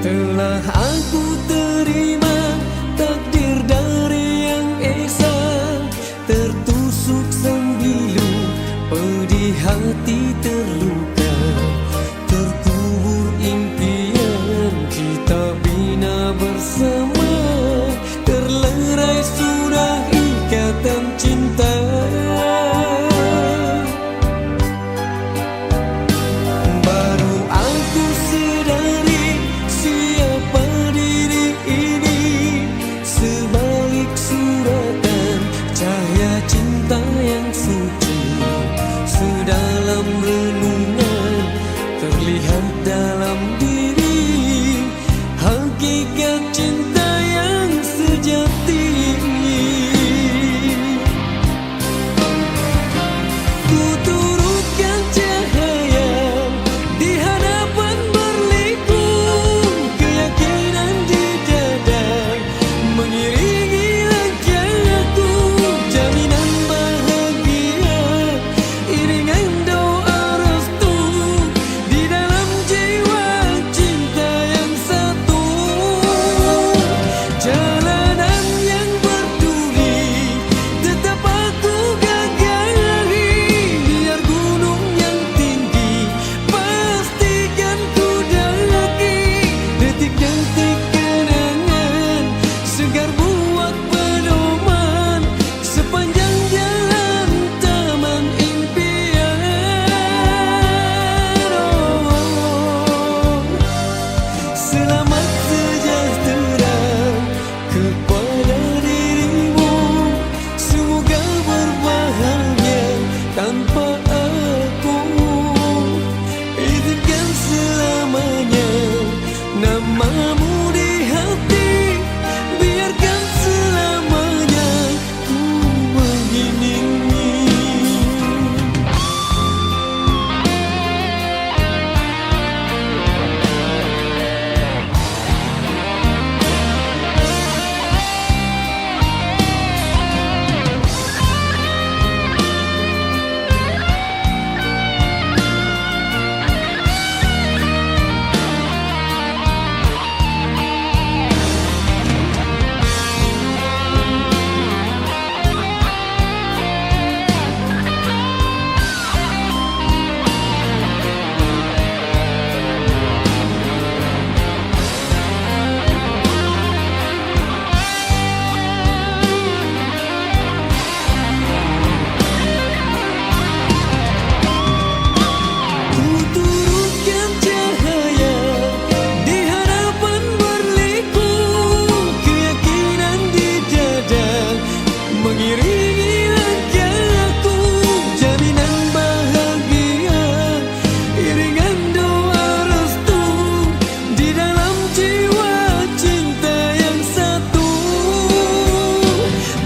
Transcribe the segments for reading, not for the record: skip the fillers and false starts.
Telah aku terima takdir dari Yang Esa, tertusuk sembilu, pedih hati terluka, terkubur impian kita bina bersama, terlerai sudah ikatan cinta. Cinta yang suci sedalam renungan terlihat dalam diri, hakikat cinta yang sejati. Ku turutkan cahaya di hadapan berliku, keyakinan di dada mengiringi langkahku, jaminan bahagia iringan doa restu di dalam jiwa cinta yang satu. Jalanan yang berduri tetap aku gagari, biar gunung yang tinggi pastikan ku daki, detik-detik kenangan segar buat pedoman sepanjang jalan taman impian. Selamat sejahtera kepada dirimu, semoga berbahagia tanpa aku. Izinkan selamanya namamu di hati, biarkan selamanya ku mengiringi. Mengiringi langkahku, jaminan bahagia iringan doa restu di dalam jiwa cinta yang satu.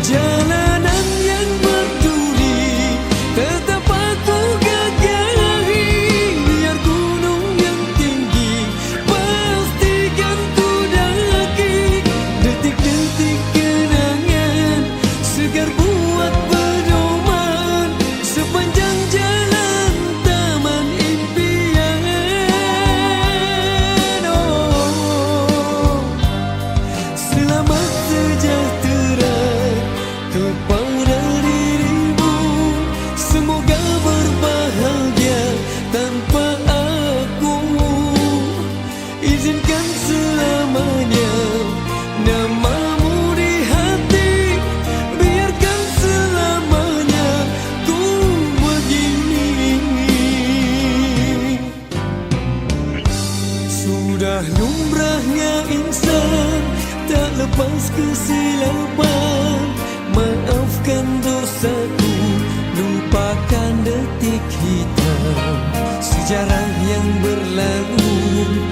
Jalanan yang berduri tetap aku gagari, biar gunung yang tinggi pastikan ku daki, detik-detik kenangan segar buat pedoman sepanjang jalan taman impian. Selamat sejahtera kepada dirimu, semoga berbahagia tanpa aku. Izinkan selamanya namamu di hati, biarkan selamanya ku begini. Sudah lumrahnya insan tak lepas kesilapan, maafkan dosaku, lupakan detik hitam sejarah yang berlalu.